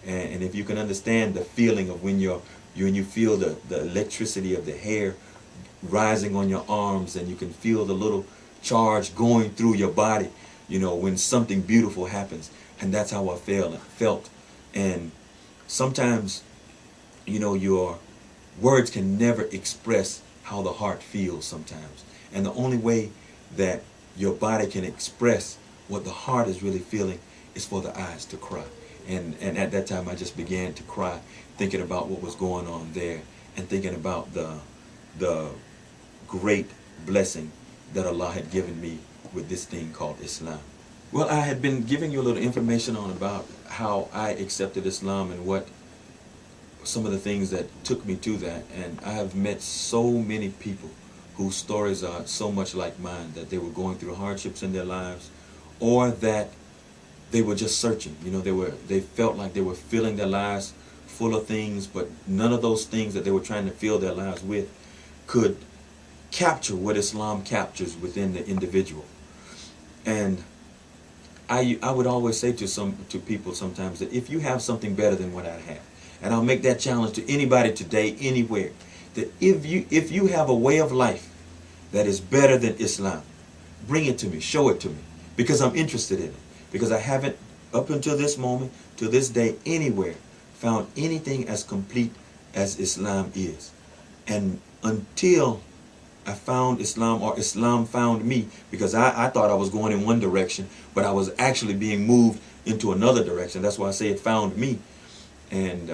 And if you can understand the feeling of when you feel the electricity of the hair rising on your arms, and you can feel the little charge going through your body, you know, when something beautiful happens. And that's how I felt. And sometimes, you know, your words can never express how the heart feels sometimes. And the only way that your body can express what the heart is really feeling is for the eyes to cry. And at that time I just began to cry, thinking about what was going on there, and thinking about the great blessing that Allah had given me with this thing called Islam. Well, I had been giving you a little information on about how I accepted Islam and what some of the things that took me to that. And I have met so many people whose stories are so much like mine, that they were going through hardships in their lives, or that they were just searching. You know, they felt like they were filling their lives full of things, but none of those things that they were trying to fill their lives with could capture what Islam captures within the individual. And I would always say to people sometimes that if you have something better than what I have, and I'll make that challenge to anybody today, anywhere, that if you have a way of life that is better than Islam, bring it to me, show it to me, because I'm interested in it. Because I haven't, up until this moment, to this day, anywhere, found anything as complete as Islam is. And until I found Islam, or Islam found me, because I thought I was going in one direction, but I was actually being moved into another direction. That's why I say it found me. And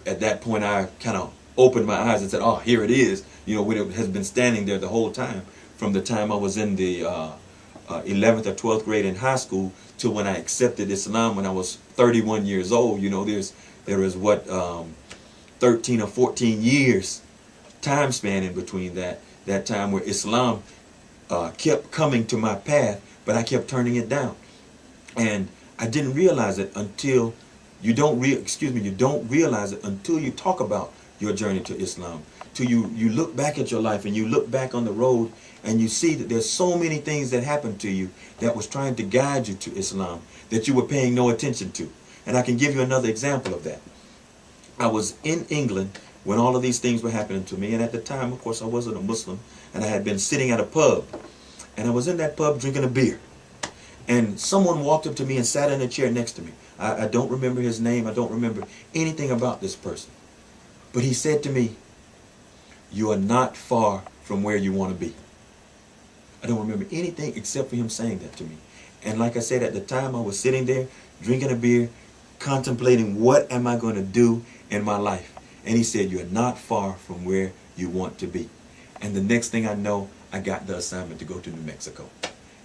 at that point I kind of opened my eyes and said, oh, here it is. You know, when it has been standing there the whole time, from the time I was in the 11th or 12th grade in high school to when I accepted Islam when I was 31 years old. You know, there is what 13 or 14 years time span in between that time where Islam kept coming to my path, but I kept turning it down. And I didn't realize it until you don't realize it until you talk about your journey to Islam. Till you look back at your life, and you look back on the road, and you see that there's so many things that happened to you that was trying to guide you to Islam that you were paying no attention to. And I can give you another example of that. I was in England when all of these things were happening to me, and at the time, of course, I wasn't a Muslim, and I had been sitting at a pub, and I was in that pub drinking a beer, and someone walked up to me and sat in a chair next to me. I don't remember his name. I don't remember anything about this person, but he said to me, "You are not far from where you want to be." I don't remember anything except for him saying that to me. And like I said, at the time I was sitting there drinking a beer, contemplating what am I going to do in my life. And he said, "You're not far from where you want to be." And the next thing I know, I got the assignment to go to New Mexico.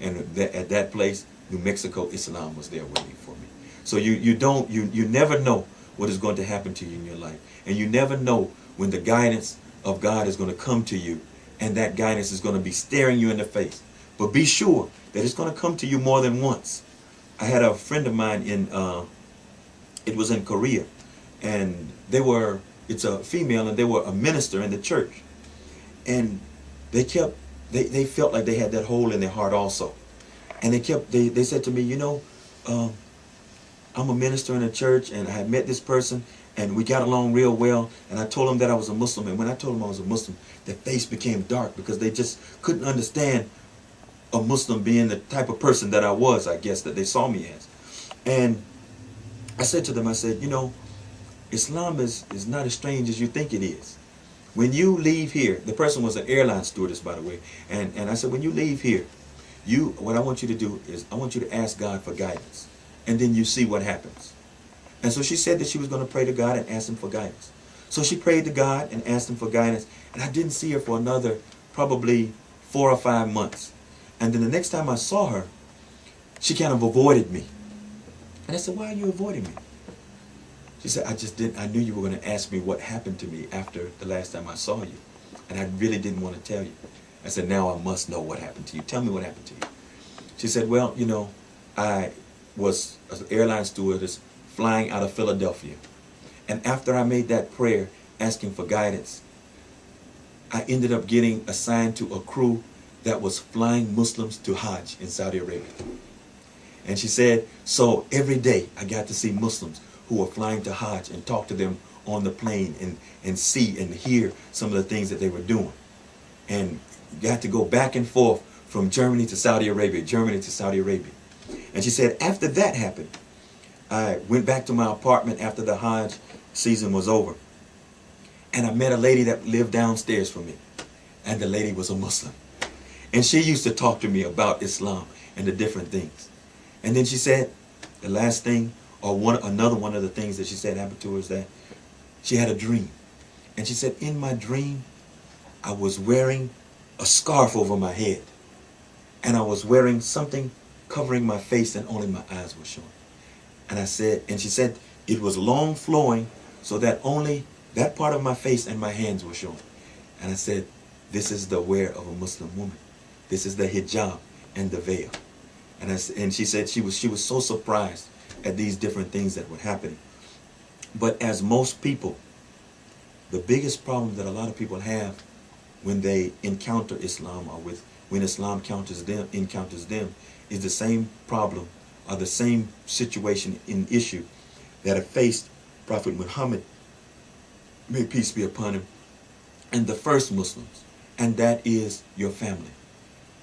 And at that place, New Mexico, Islam was there waiting for me. So you never know what is going to happen to you in your life. And you never know when the guidance of God is going to come to you, and that guidance is going to be staring you in the face. But be sure that it's going to come to you more than once. I had a friend of mine it was in Korea, and it's a female, and they were a minister in the church. And they felt like they had that hole in their heart also. And they said to me, you know, I'm a minister in a church, and I had met this person, and we got along real well, and I told them that I was a Muslim. And when I told them I was a Muslim, their face became dark, because they just couldn't understand a Muslim being the type of person that I was, I guess, that they saw me as. And I said to them, I said, you know, Islam is not as strange as you think it is. When you leave here, the person was an airline stewardess, by the way, and I said, when you leave here, what I want you to do is I want you to ask God for guidance, and then you see what happens. And so she said that she was going to pray to God and ask him for guidance. So she prayed to God and asked him for guidance, and I didn't see her for another probably 4 or 5 months. And then the next time I saw her, she kind of avoided me. And I said, "Why are you avoiding me?" She said, I knew you were going to ask me what happened to me after the last time I saw you. And I really didn't want to tell you. I said, "Now I must know what happened to you. Tell me what happened to you." She said, "Well, you know, I was an airline stewardess flying out of Philadelphia. And after I made that prayer asking for guidance, I ended up getting assigned to a crew that was flying Muslims to Hajj in Saudi Arabia." And she said, "So every day I got to see Muslims who were flying to Hajj and talk to them on the plane and see and hear some of the things that they were doing. And got to go back and forth from Germany to Saudi Arabia, Germany to Saudi Arabia. And she said, after that happened, I went back to my apartment after the Hajj season was over. And I met a lady that lived downstairs from me. And the lady was a Muslim. And she used to talk to me about Islam and the different things. And then she said, the last thing, or another one of the things that she said happened to her is that she had a dream. And she said, in my dream, I was wearing a scarf over my head. And I was wearing something covering my face and only my eyes were showing. And I said, and she said, it was long flowing so that only that part of my face and my hands were showing. And I said, this is the wear of a Muslim woman. This is the hijab and the veil. And she said she was so surprised at these different things that were happening. But as most people, the biggest problem that a lot of people have when they encounter Islam, or when Islam encounters them, is the same problem or the same situation and issue that have faced Prophet Muhammad, may peace be upon him, and the first Muslims, and that is your family.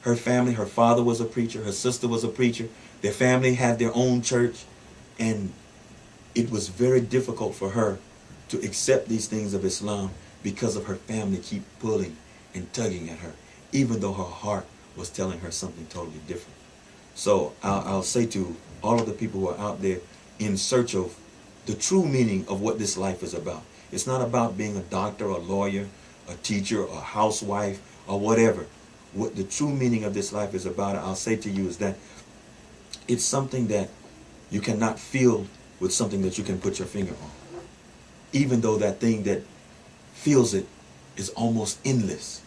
Her family, her father was a preacher, her sister was a preacher, their family had their own church, and it was very difficult for her to accept these things of Islam because of her family keep pulling and tugging at her, even though her heart was telling her something totally different. So I'll say to all of the people who are out there in search of the true meaning of what this life is about. It's not about being a doctor, a lawyer, a teacher, a housewife, or whatever. What the true meaning of this life is about, I'll say to you, is that it's something that you cannot feel with something that you can put your finger on. Even though that thing that feels it is almost endless.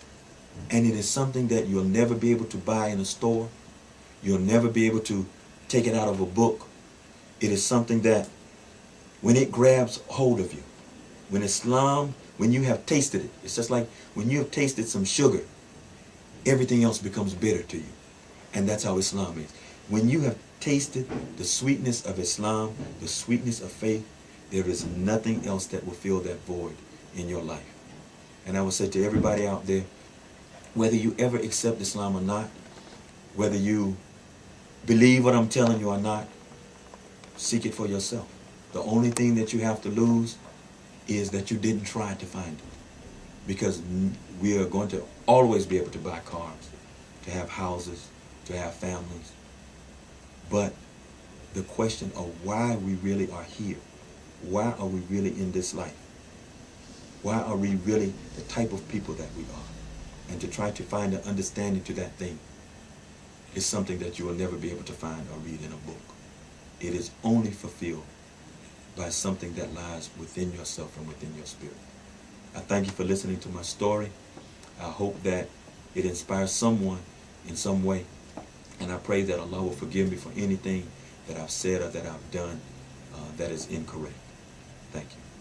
And it is something that you'll never be able to buy in a store. You'll never be able to take it out of a book. It is something that when it grabs hold of you, when Islam, when you have tasted it, it's just like when you have tasted some sugar, everything else becomes bitter to you. And that's how Islam is. When you have tasted the sweetness of Islam, the sweetness of faith, there is nothing else that will fill that void in your life. And I would say to everybody out there, whether you ever accept Islam or not, whether you believe what I'm telling you or not, seek it for yourself. The only thing that you have to lose is that you didn't try to find it. Because we are going to always be able to buy cars, to have houses, to have families. But the question of why we really are here, why are we really in this life? Why are we really the type of people that we are? And to try to find an understanding to that thing is something that you will never be able to find or read in a book. It is only fulfilled by something that lies within yourself and within your spirit. I thank you for listening to my story. I hope that it inspires someone in some way. And I pray that Allah will forgive me for anything that I've said or that I've done that is incorrect. Thank you.